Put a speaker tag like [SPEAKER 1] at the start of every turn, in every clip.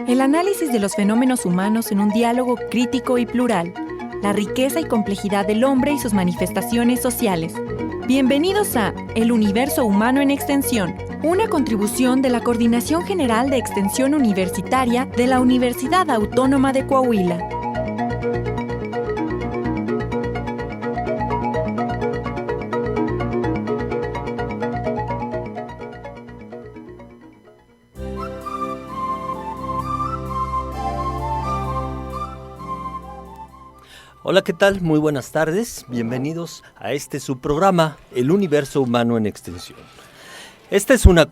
[SPEAKER 1] El análisis de los fenómenos humanos en un diálogo crítico y plural. La riqueza y complejidad del hombre y sus manifestaciones sociales. Bienvenidos a El Universo Humano en Extensión, una contribución de la Coordinación General de Extensión Universitaria de la Universidad Autónoma de Coahuila.
[SPEAKER 2] Hola, ¿qué tal? Muy buenas tardes. Bienvenidos a su programa, El Universo Humano en Extensión. Esta es una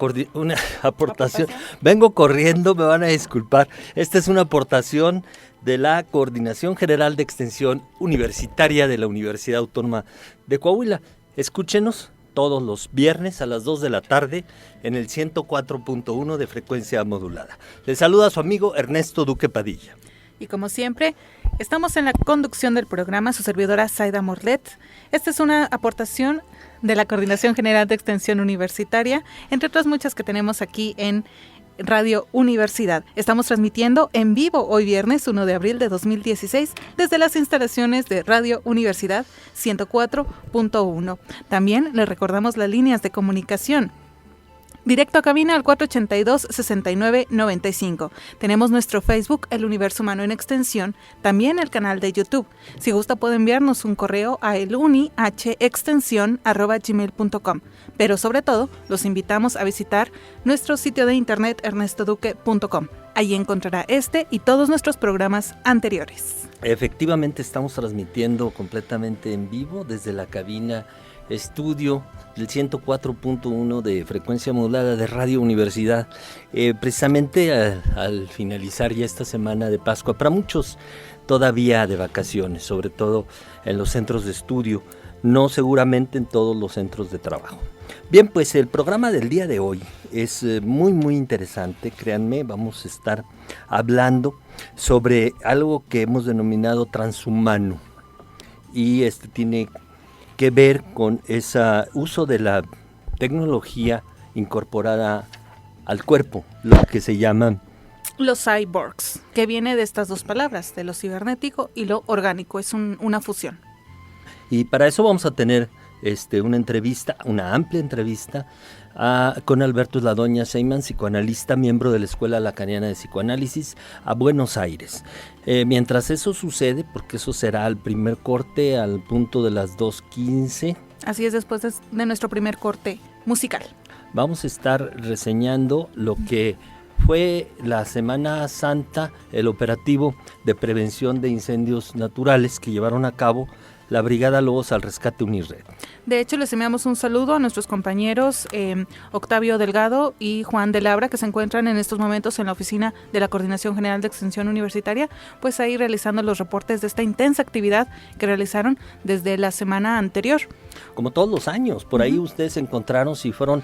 [SPEAKER 2] aportación. Vengo corriendo, me van a disculpar. Esta es una aportación de la Coordinación General de Extensión Universitaria de la Universidad Autónoma de Coahuila. Escúchenos todos los viernes a las 2 de la tarde en el 104.1 de frecuencia modulada. Les saluda a su amigo Ernesto Duque Padilla.
[SPEAKER 3] Y como siempre, estamos en la conducción del programa, su servidora Zaida Morlet. Esta es una aportación de la Coordinación General de Extensión Universitaria, entre otras muchas que tenemos aquí en Radio Universidad. Estamos transmitiendo en vivo hoy viernes 1 de abril de 2016 desde las instalaciones de Radio Universidad 104.1. También les recordamos las líneas de comunicación. Directo a cabina al 482-6995. Tenemos nuestro Facebook, El Universo Humano en Extensión, también el canal de YouTube. Si gusta puede enviarnos un correo a elunihextension@gmail.com. Pero sobre todo, los invitamos a visitar nuestro sitio de internet ernestoduque.com. Allí encontrará este y todos nuestros programas anteriores.
[SPEAKER 2] Efectivamente, estamos transmitiendo completamente en vivo desde la cabina estudio del 104.1 de frecuencia modulada de Radio Universidad, precisamente al finalizar ya esta semana de Pascua, para muchos todavía de vacaciones, sobre todo en los centros de estudio, no seguramente en todos los centros de trabajo. Bien, pues el programa del día de hoy es muy interesante, créanme, vamos a estar hablando sobre algo que hemos denominado transhumano, y tiene que ver con ese uso de la tecnología incorporada al cuerpo, lo que se llaman
[SPEAKER 3] los cyborgs, que viene de estas dos palabras, de lo cibernético y lo orgánico, es una fusión.
[SPEAKER 2] Y para eso vamos a tener una entrevista, una amplia entrevista con Alberto Sladoña Seyman, psicoanalista, miembro de la Escuela Lacaniana de Psicoanálisis, a Buenos Aires. Mientras eso sucede, porque eso será el primer corte al punto de las 2:15.
[SPEAKER 3] Así es, después de nuestro primer corte musical.
[SPEAKER 2] Vamos a estar reseñando lo que fue la Semana Santa, el operativo de prevención de incendios naturales que llevaron a cabo la Brigada Lobos al Rescate Unirred.
[SPEAKER 3] De hecho, les enviamos un saludo a nuestros compañeros Octavio Delgado y Juan de Labra, que se encuentran en estos momentos en la oficina de la Coordinación General de Extensión Universitaria, pues ahí realizando los reportes de esta intensa actividad que realizaron desde la semana anterior.
[SPEAKER 2] Como todos los años, por ahí ustedes encontraron, si fueron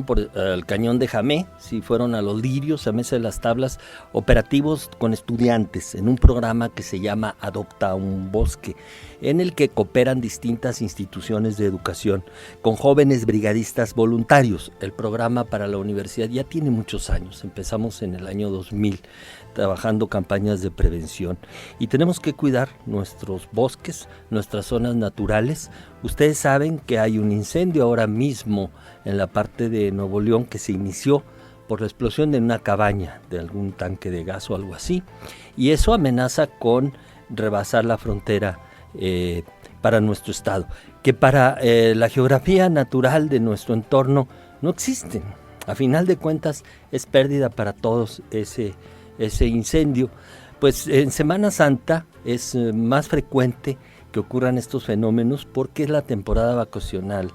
[SPEAKER 2] por el Cañón de Jamé, si fueron a Los Lirios, a Mesa de las Tablas, operativos con estudiantes en un programa que se llama Adopta un Bosque, en el que cooperan distintas instituciones de educación con jóvenes brigadistas voluntarios. El programa para la universidad ya tiene muchos años, empezamos en el año 2000, trabajando campañas de prevención, y tenemos que cuidar nuestros bosques, nuestras zonas naturales. Ustedes saben que hay un incendio ahora mismo en la parte de Nuevo León que se inició por la explosión de una cabaña, de algún tanque de gas o algo así, y eso amenaza con rebasar la frontera para nuestro estado, que para la geografía natural de nuestro entorno no existen. A final de cuentas es pérdida para todos ese incendio. Pues en Semana Santa es más frecuente que ocurran estos fenómenos porque es la temporada vacacional,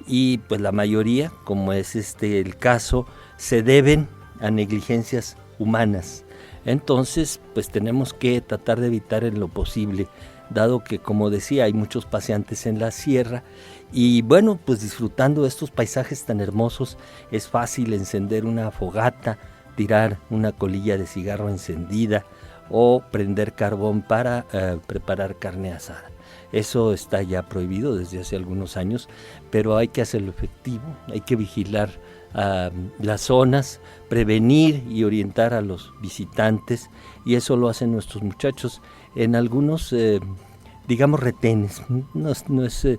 [SPEAKER 2] y pues la mayoría, como es el caso, se deben a negligencias humanas. Entonces pues tenemos que tratar de evitar en lo posible, dado que, como decía, hay muchos paseantes en la sierra, y bueno, pues disfrutando de estos paisajes tan hermosos es fácil encender una fogata, tirar una colilla de cigarro encendida o prender carbón para preparar carne asada. Eso está ya prohibido desde hace algunos años, pero hay que hacerlo efectivo, hay que vigilar las zonas, prevenir y orientar a los visitantes, y eso lo hacen nuestros muchachos en algunos digamos retenes, no es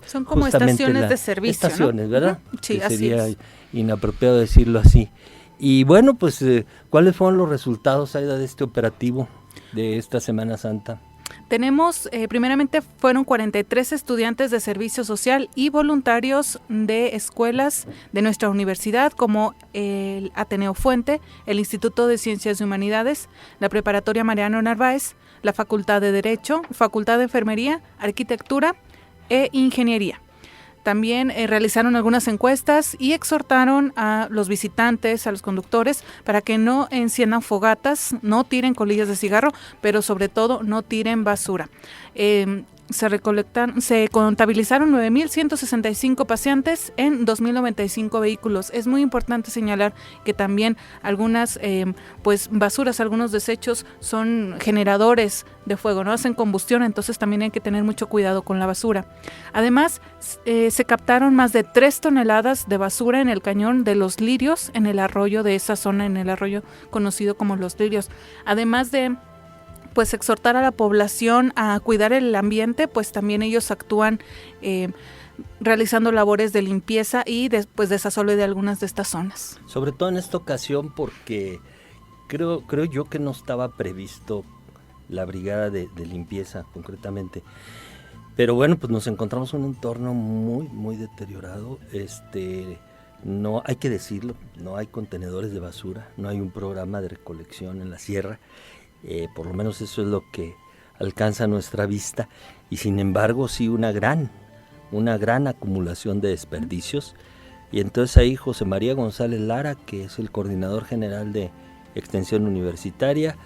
[SPEAKER 3] son como estaciones de servicio,
[SPEAKER 2] estaciones, ¿no? ¿Verdad?
[SPEAKER 3] Sí,
[SPEAKER 2] que
[SPEAKER 3] así
[SPEAKER 2] sería
[SPEAKER 3] es.
[SPEAKER 2] inapropiado decirlo así. Y bueno, pues ¿cuáles fueron los resultados, Aida, de este operativo de esta Semana Santa?
[SPEAKER 3] Tenemos, primeramente fueron 43 estudiantes de servicio social y voluntarios de escuelas de nuestra universidad, como el Ateneo Fuente, el Instituto de Ciencias y Humanidades, la Preparatoria Mariano Narváez, la Facultad de Derecho, Facultad de Enfermería, Arquitectura e Ingeniería. También realizaron algunas encuestas y exhortaron a los visitantes, a los conductores, para que no enciendan fogatas, no tiren colillas de cigarro, pero sobre todo no tiren basura. Se contabilizaron 9.165 paseantes en 2.095 vehículos. Es muy importante señalar que también algunas basuras, algunos desechos son generadores de fuego, no hacen combustión, entonces también hay que tener mucho cuidado con la basura. Además, se captaron más de 3 toneladas de basura en el cañón de Los Lirios, en el arroyo de esa zona, en el arroyo conocido como Los Lirios. Además de exhortar a la población a cuidar el ambiente, pues también ellos actúan realizando labores de limpieza y desasole de algunas de estas zonas.
[SPEAKER 2] Sobre todo en esta ocasión, porque creo yo que no estaba previsto la brigada de limpieza concretamente. Pero bueno, pues nos encontramos en un entorno muy, muy deteriorado. No hay que decirlo, no hay contenedores de basura, no hay un programa de recolección en la sierra. Por lo menos eso es lo que alcanza nuestra vista, y sin embargo sí una gran acumulación de desperdicios. Y entonces ahí José María González Lara, que es el coordinador general de Extensión Universitaria,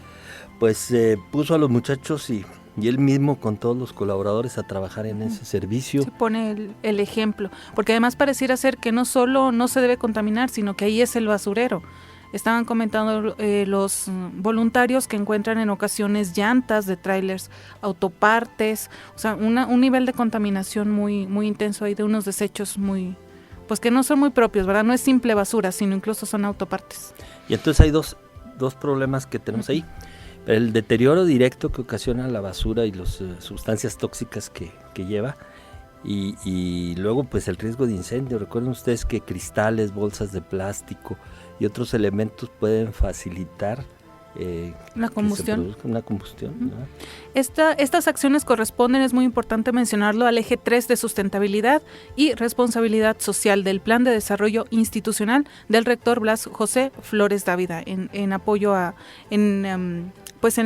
[SPEAKER 2] pues puso a los muchachos y él mismo con todos los colaboradores a trabajar en ese servicio.
[SPEAKER 3] Sí, pone el ejemplo, porque además pareciera ser que no solo no se debe contaminar, sino que ahí es el basurero. Estaban comentando los voluntarios que encuentran en ocasiones llantas de trailers, autopartes, o sea, un nivel de contaminación muy, muy intenso ahí, de unos desechos muy, pues que no son muy propios, ¿verdad? No es simple basura, sino incluso son autopartes.
[SPEAKER 2] Y entonces hay dos problemas que tenemos ahí. El deterioro directo que ocasiona la basura y las sustancias tóxicas que lleva, y luego pues el riesgo de incendio. Recuerden ustedes que cristales, bolsas de plástico y otros elementos pueden facilitar
[SPEAKER 3] la combustión.
[SPEAKER 2] Que se produzca una combustión, ¿no?
[SPEAKER 3] Estas acciones corresponden, es muy importante mencionarlo, al eje 3 de sustentabilidad y responsabilidad social del Plan de Desarrollo Institucional del rector Blas José Flores Dávila, en apoyo en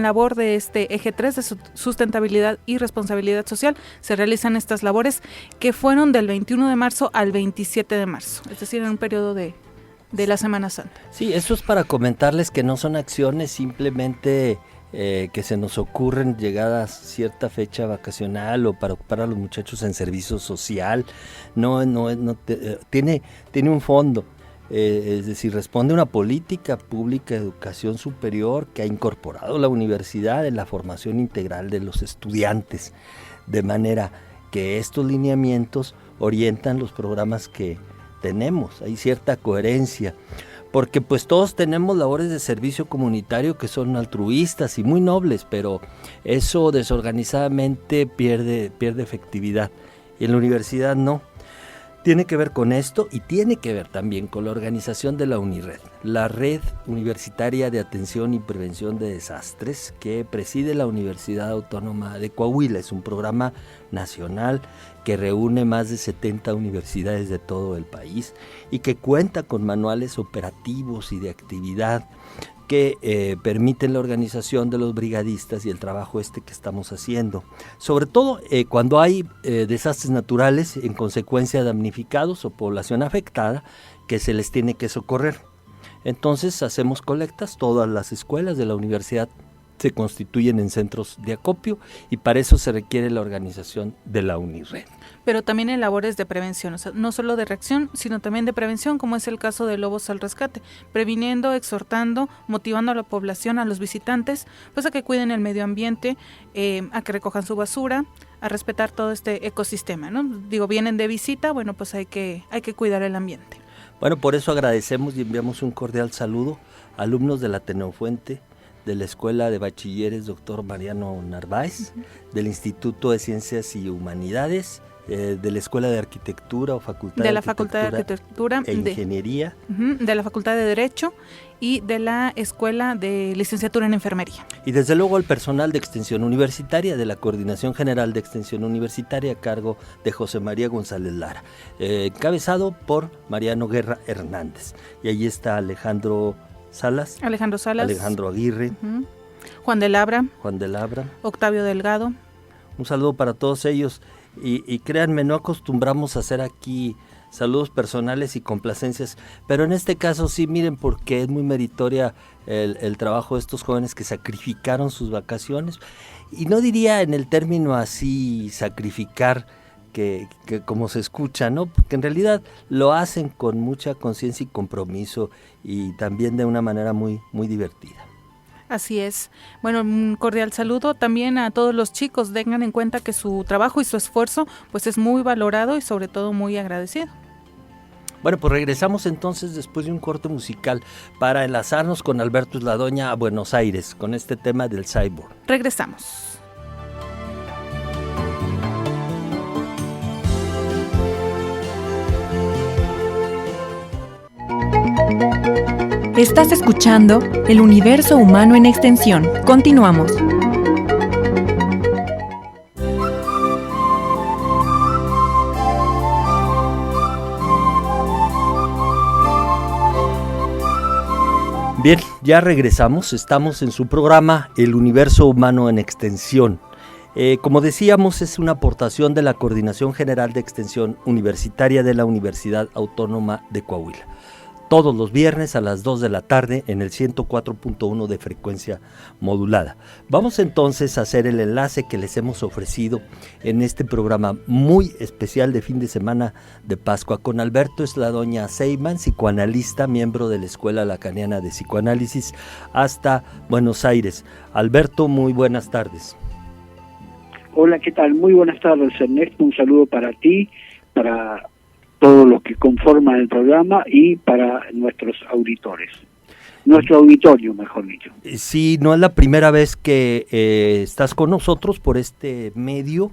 [SPEAKER 3] labor de este eje 3 de sustentabilidad y responsabilidad social. Se realizan estas labores que fueron del 21 de marzo al 27 de marzo, es decir, en un periodo de la Semana Santa.
[SPEAKER 2] Sí, eso es para comentarles que no son acciones simplemente que se nos ocurren llegada a cierta fecha vacacional o para ocupar a los muchachos en servicio social. Tiene un fondo. Es decir, responde a una política pública de educación superior que ha incorporado la universidad en la formación integral de los estudiantes, de manera que estos lineamientos orientan los programas que tenemos. Hay cierta coherencia, porque pues todos tenemos labores de servicio comunitario que son altruistas y muy nobles, pero eso desorganizadamente pierde efectividad, y en la universidad no. Tiene que ver con esto, y tiene que ver también con la organización de la UNIRED, la Red Universitaria de Atención y Prevención de Desastres, que preside la Universidad Autónoma de Coahuila. Es un programa nacional que reúne más de 70 universidades de todo el país y que cuenta con manuales operativos y de actividad que permiten la organización de los brigadistas y el trabajo que estamos haciendo. Sobre todo cuando hay desastres naturales en consecuencia de damnificados o población afectada que se les tiene que socorrer. Entonces hacemos colectas, todas las escuelas de la universidad se constituyen en centros de acopio, y para eso se requiere la organización de la UNIRED.
[SPEAKER 3] Pero también en labores de prevención, o sea, no solo de reacción, sino también de prevención, como es el caso de Lobos al Rescate, previniendo, exhortando, motivando a la población, a los visitantes, pues a que cuiden el medio ambiente, a que recojan su basura, a respetar todo este ecosistema, ¿no? Digo, vienen de visita, bueno, pues hay que cuidar el ambiente.
[SPEAKER 2] Bueno, por eso agradecemos y enviamos un cordial saludo a alumnos de la Ateneo Fuente, de la Escuela de Bachilleres Dr. Mariano Narváez, del Instituto de Ciencias y Humanidades, de la Escuela de Arquitectura o Facultad
[SPEAKER 3] de la Facultad de Arquitectura
[SPEAKER 2] e Ingeniería,
[SPEAKER 3] de la Facultad de Derecho y de la Escuela de Licenciatura en Enfermería.
[SPEAKER 2] Y desde luego al personal de Extensión Universitaria, de la Coordinación General de Extensión Universitaria a cargo de José María González Lara, encabezado por Mariano Guerra Hernández. Y ahí está Alejandro Salas, Alejandro Aguirre,
[SPEAKER 3] Juan de Labra, Octavio Delgado.
[SPEAKER 2] Un saludo para todos ellos. Y créanme, no acostumbramos a hacer aquí saludos personales y complacencias, pero en este caso sí, miren, porque es muy meritoria el trabajo de estos jóvenes que sacrificaron sus vacaciones, y no diría en el término así sacrificar que como se escucha, ¿no? Porque en realidad lo hacen con mucha conciencia y compromiso, y también de una manera muy, muy divertida.
[SPEAKER 3] Así es. Bueno, un cordial saludo también a todos los chicos. Tengan en cuenta que su trabajo y su esfuerzo pues es muy valorado y sobre todo muy agradecido.
[SPEAKER 2] Bueno, pues regresamos entonces después de un corte musical para enlazarnos con Alberto Sladoña a Buenos Aires con este tema del cyborg.
[SPEAKER 3] Regresamos.
[SPEAKER 1] Estás escuchando El Universo Humano en Extensión. Continuamos.
[SPEAKER 2] Bien, ya regresamos. Estamos en su programa El Universo Humano en Extensión. Como decíamos, es una aportación de la Coordinación General de Extensión Universitaria de la Universidad Autónoma de Coahuila. Todos los viernes a las 2 de la tarde en el 104.1 de frecuencia modulada. Vamos entonces a hacer el enlace que les hemos ofrecido en este programa muy especial de fin de semana de Pascua con Alberto Sladoña Seyman, psicoanalista, miembro de la Escuela Lacaniana de Psicoanálisis, hasta Buenos Aires. Alberto, muy buenas tardes.
[SPEAKER 4] Hola, ¿qué tal? Muy buenas tardes, Ernesto. Un saludo para ti, para todos los que conforman el programa y para nuestros auditores. Nuestro auditorio, mejor dicho.
[SPEAKER 2] Sí, no es la primera vez que estás con nosotros por este medio.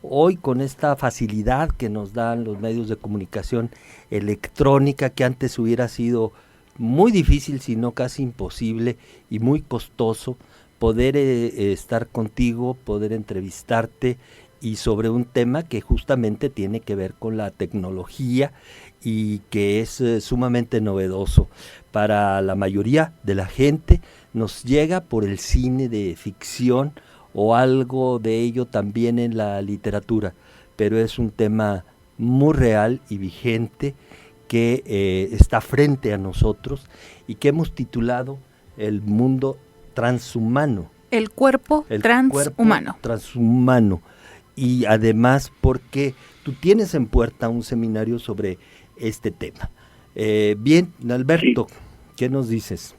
[SPEAKER 2] Hoy con esta facilidad que nos dan los medios de comunicación electrónica, que antes hubiera sido muy difícil, si no casi imposible y muy costoso, poder estar contigo, poder entrevistarte y sobre un tema que justamente tiene que ver con la tecnología y que es sumamente novedoso para la mayoría de la gente. Nos llega por el cine de ficción o algo de ello también en la literatura, pero es un tema muy real y vigente que está frente a nosotros y que hemos titulado El mundo transhumano.
[SPEAKER 3] El cuerpo transhumano.
[SPEAKER 2] Y además porque tú tienes en puerta un seminario sobre este tema. Bien, Alberto, sí. ¿Qué nos dices?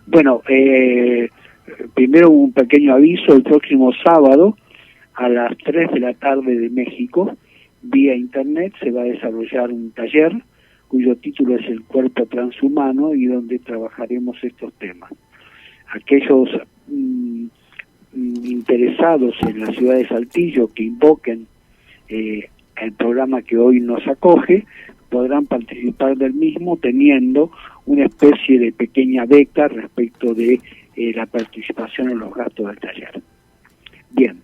[SPEAKER 4] Bueno, primero un pequeño aviso: el próximo sábado a las 3 de la tarde de México, vía internet, se va a desarrollar un taller cuyo título es El cuerpo transhumano, y donde trabajaremos estos temas. Aquellos interesados en la ciudad de Saltillo que invoquen el programa que hoy nos acoge podrán participar del mismo, teniendo una especie de pequeña beca respecto de la participación en los gastos del taller. Bien,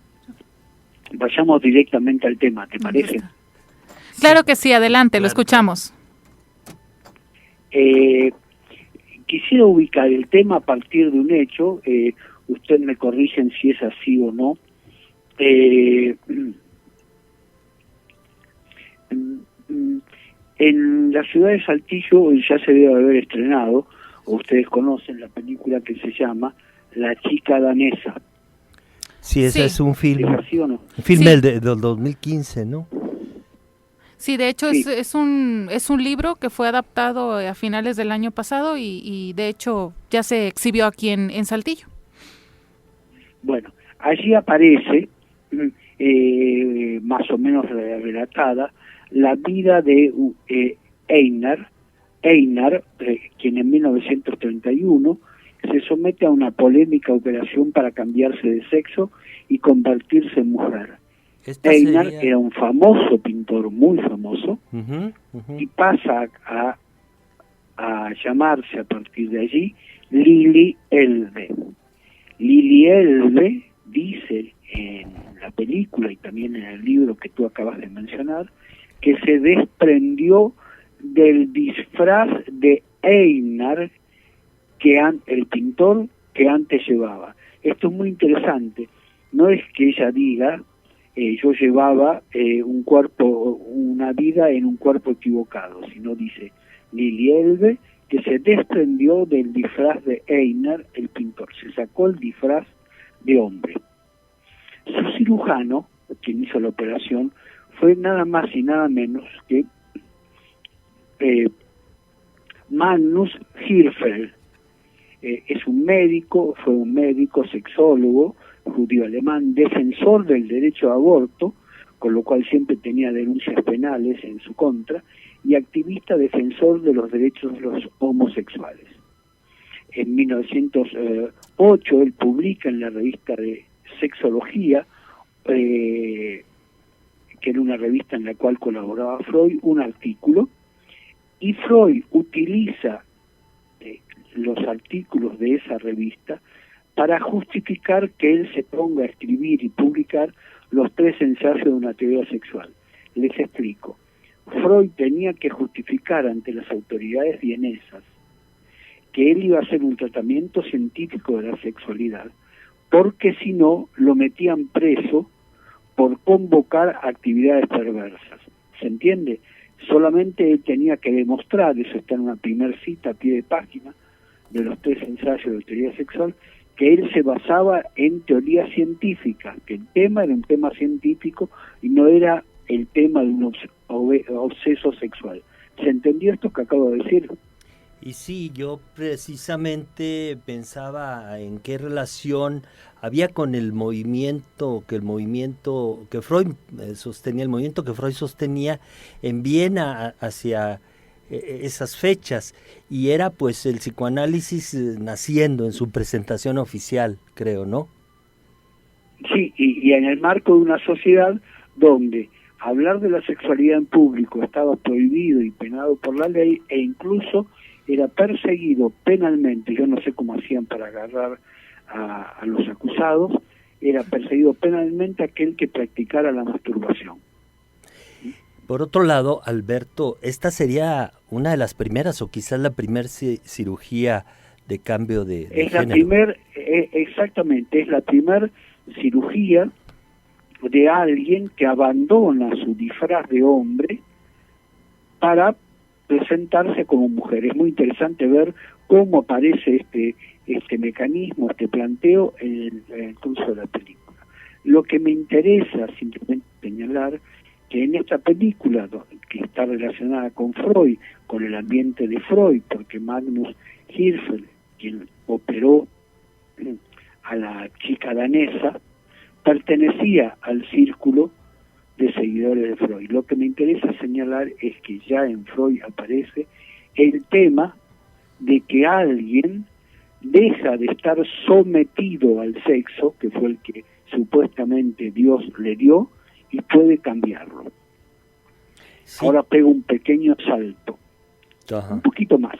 [SPEAKER 4] vayamos directamente al tema, ¿te parece?
[SPEAKER 3] Claro que sí, adelante, lo escuchamos.
[SPEAKER 4] Quisiera ubicar el tema a partir de un hecho. Usted me corrigen si es así o no. En la ciudad de Saltillo ya se debe haber estrenado, o ustedes conocen la película que se llama La chica danesa.
[SPEAKER 2] Sí, ese es un film.
[SPEAKER 4] ¿Es así o no?
[SPEAKER 2] Un film del 2015, ¿no?
[SPEAKER 3] Sí, de hecho sí. Es un libro que fue adaptado a finales del año pasado y de hecho ya se exhibió aquí en Saltillo.
[SPEAKER 4] Bueno, allí aparece, más o menos relatada, la vida de Einar, quien en 1931 se somete a una polémica operación para cambiarse de sexo y convertirse en mujer. Einar era un famoso pintor, muy famoso, y pasa a llamarse a partir de allí Lili Elbe. Lili Elbe dice en la película y también en el libro que tú acabas de mencionar que se desprendió del disfraz de Einar, el pintor que antes llevaba. Esto es muy interesante. No es que ella diga yo llevaba una vida en un cuerpo equivocado, sino dice Lili Elbe que se desprendió del disfraz de Einar, el pintor, se sacó el disfraz de hombre. Su cirujano, quien hizo la operación, fue nada más y nada menos que Magnus Hirschfeld. Fue un médico, sexólogo, judío alemán, defensor del derecho a aborto, con lo cual siempre tenía denuncias penales en su contra, y activista defensor de los derechos de los homosexuales. En 1908 él publica en la revista de Sexología, que era una revista en la cual colaboraba Freud, un artículo, y Freud utiliza los artículos de esa revista para justificar que él se ponga a escribir y publicar los 3 ensayos de una teoría sexual. Les explico. Freud tenía que justificar ante las autoridades vienesas que él iba a hacer un tratamiento científico de la sexualidad, porque si no, lo metían preso por convocar actividades perversas. ¿Se entiende? Solamente él tenía que demostrar, eso está en una primer cita a pie de página, de los 3 ensayos de teoría sexual, que él se basaba en teoría científica, que el tema era un tema científico y no era el tema de un obseso sexual. ¿Se entendió esto que acabo de decir?
[SPEAKER 2] Y sí, yo precisamente pensaba en qué relación había con el movimiento que Freud sostenía, el movimiento que Freud sostenía en Viena hacia esas fechas, y era pues el psicoanálisis naciendo en su presentación oficial, creo, ¿no?
[SPEAKER 4] Sí, y en el marco de una sociedad donde hablar de la sexualidad en público estaba prohibido y penado por la ley, e incluso era perseguido penalmente. Yo no sé cómo hacían para agarrar a los acusados. Era perseguido penalmente aquel que practicara la masturbación.
[SPEAKER 2] Por otro lado, Alberto, esta sería una de las primeras o quizás la primera cirugía de cambio de género.
[SPEAKER 4] Exactamente, es la primera cirugía de alguien que abandona su disfraz de hombre para presentarse como mujer. Es muy interesante ver cómo aparece este mecanismo, este planteo en el curso de la película. Lo que me interesa simplemente señalar que en esta película, que está relacionada con Freud, con el ambiente de Freud, porque Magnus Hirschfeld, quien operó a la chica danesa, pertenecía al círculo de seguidores de Freud. Lo que me interesa señalar es que ya en Freud aparece el tema de que alguien deja de estar sometido al sexo, que fue el que supuestamente Dios le dio, y puede cambiarlo. Sí. Ahora pego un pequeño salto, un poquito más.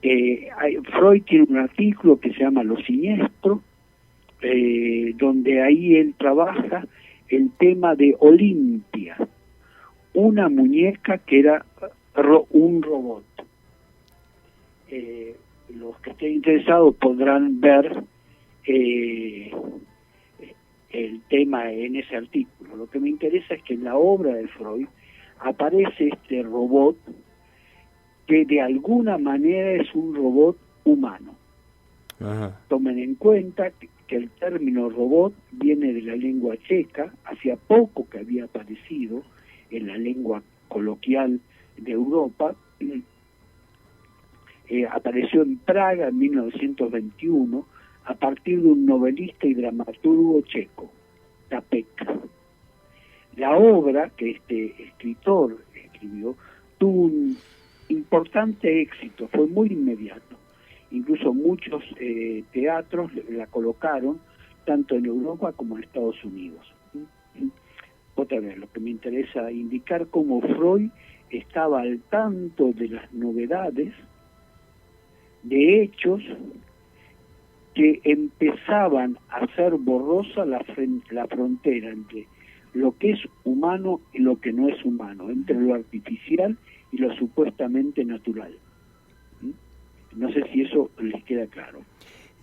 [SPEAKER 4] Freud tiene un artículo que se llama Lo Siniestro, donde ahí él trabaja el tema de Olimpia, una muñeca que era un robot. Los que estén interesados podrán ver el tema en ese artículo. Lo que me interesa es que en la obra de Freud aparece este robot que de alguna manera es un robot humano. Ajá. Tomen en cuenta que el término robot viene de la lengua checa, hacía poco que había aparecido en la lengua coloquial de Europa, apareció en Praga en 1921 a partir de un novelista y dramaturgo checo, Čapek. La obra que este escritor escribió tuvo un importante éxito, fue muy inmediato. Incluso muchos teatros la colocaron tanto en Europa como en Estados Unidos. Otra vez, lo que me interesa indicar cómo Freud estaba al tanto de las novedades, de hechos que empezaban a hacer borrosa la frontera entre lo que es humano y lo que no es humano, entre lo artificial y lo supuestamente natural. No sé si eso les queda claro.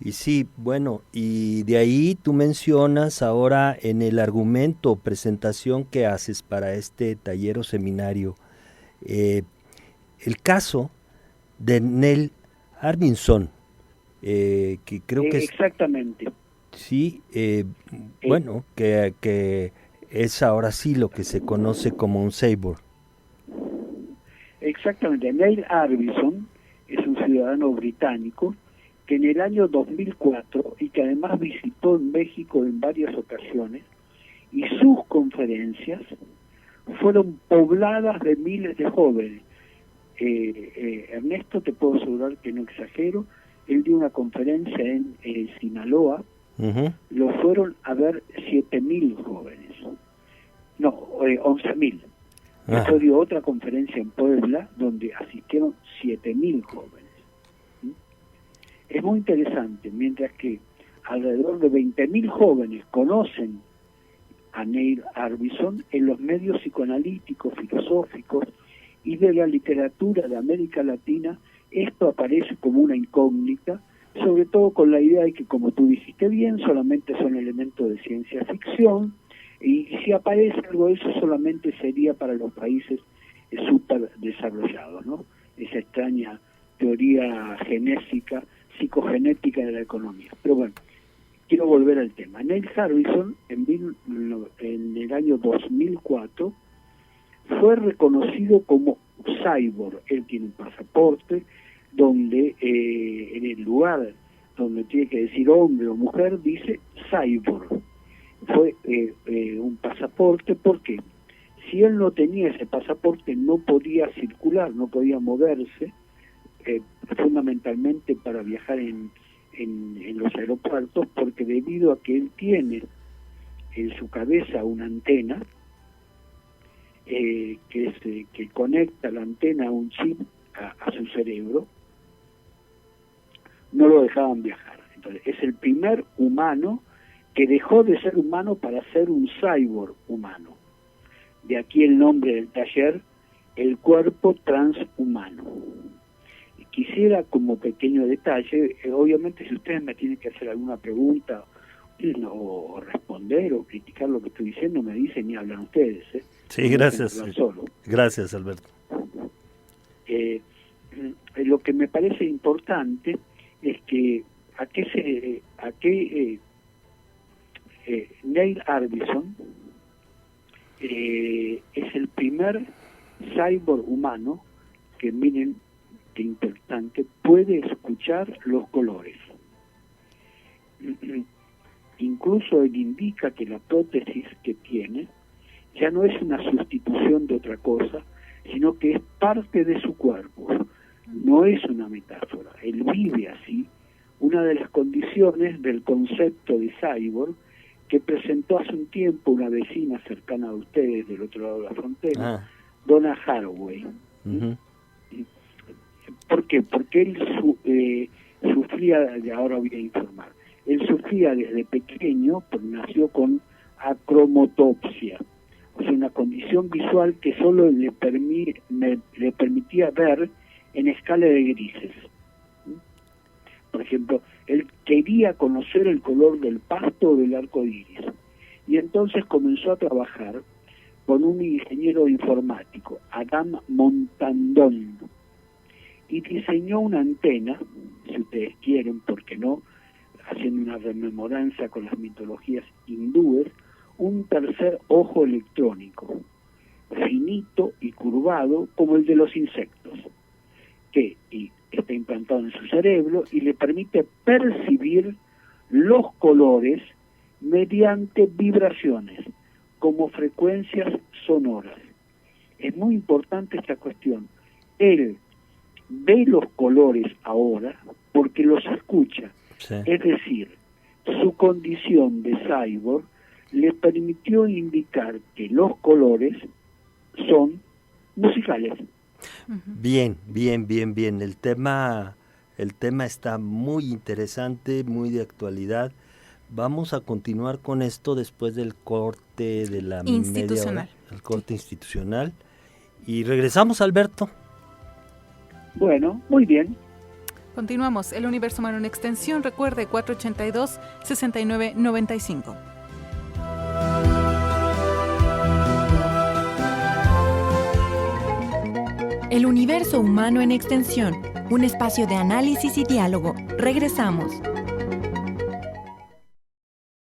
[SPEAKER 2] Y sí, bueno, y de ahí tú mencionas ahora en el argumento, presentación que haces para este taller o seminario, el caso de Neil Harbinson, que creo que es...
[SPEAKER 4] Exactamente.
[SPEAKER 2] Sí, bueno, que es ahora sí lo que se conoce como un cyborg.
[SPEAKER 4] Exactamente. Neil Harbinson es un ciudadano británico que en el año 2004, y que además visitó en México en varias ocasiones, y sus conferencias fueron pobladas de miles de jóvenes. Ernesto, te puedo asegurar que no exagero, él dio una conferencia en Sinaloa, lo fueron a ver 7.000 jóvenes, no, 11.000. Después dio otra conferencia en Puebla donde asistieron 7.000 jóvenes. Es muy interesante, mientras que alrededor de 20.000 jóvenes conocen a Neil Harbinson, en los medios psicoanalíticos, filosóficos y de la literatura de América Latina, esto aparece como una incógnita, sobre todo con la idea de que, como tú dijiste bien, solamente son elementos de ciencia ficción, y si aparece algo de eso solamente sería para los países súper desarrollados, ¿no? Esa extraña teoría genética, psicogenética de la economía. Pero bueno, quiero volver al tema. Neil Harbinson, en el año 2004, fue reconocido como cyborg. Él tiene un pasaporte donde en el lugar donde tiene que decir hombre o mujer dice cyborg. Fue un pasaporte porque si él no tenía ese pasaporte no podía circular, no podía moverse, fundamentalmente para viajar en los aeropuertos, porque debido a que él tiene en su cabeza una antena que conecta la antena a un chip a su cerebro, no lo dejaban viajar. Entonces es el primer humano que dejó de ser humano para ser un cyborg humano. De aquí el nombre del taller, el cuerpo transhumano. Quisiera, como pequeño detalle, obviamente si ustedes me tienen que hacer alguna pregunta o responder o criticar lo que estoy diciendo, me dicen y hablan ustedes.
[SPEAKER 2] Sí, gracias. Gracias, Alberto.
[SPEAKER 4] Lo que me parece importante es que Neil Harbinson es el primer cyborg humano que, miren qué importante, puede escuchar los colores. Incluso él indica que la prótesis que tiene ya no es una sustitución de otra cosa, sino que es parte de su cuerpo, no es una metáfora, él vive así. Una de las condiciones del concepto de cyborg que presentó hace un tiempo una vecina cercana a ustedes del otro lado de la frontera, Donna Haraway. ¿Por qué? Porque él sufría, ahora voy a informar, él sufría desde pequeño, porque nació con acromotopsia, o sea, una condición visual que solo le permitía ver en escala de grises. Por ejemplo, él quería conocer el color del pasto o del arco iris, y entonces comenzó a trabajar con un ingeniero informático, Adam Montandon, y diseñó una antena, si ustedes quieren, ¿por qué no?, haciendo una rememoranza con las mitologías hindúes, un tercer ojo electrónico, finito y curvado como el de los insectos, que está implantado en su cerebro y le permite percibir los colores mediante vibraciones, como frecuencias sonoras. es muy importante esta cuestión. Él ve los colores ahora porque los escucha.
[SPEAKER 2] Sí.
[SPEAKER 4] Es decir, su condición de cyborg le permitió indicar que los colores son musicales.
[SPEAKER 2] Bien. El tema está muy interesante, muy de actualidad. Vamos a continuar con esto después del corte de la
[SPEAKER 3] institucional.
[SPEAKER 2] media hora, el corte institucional. Y regresamos, Alberto.
[SPEAKER 4] Bueno, muy bien.
[SPEAKER 3] Continuamos. El Universo Humano en Extensión. Recuerde, 482-6995.
[SPEAKER 1] El Universo Humano en Extensión, un espacio de análisis y diálogo. Regresamos.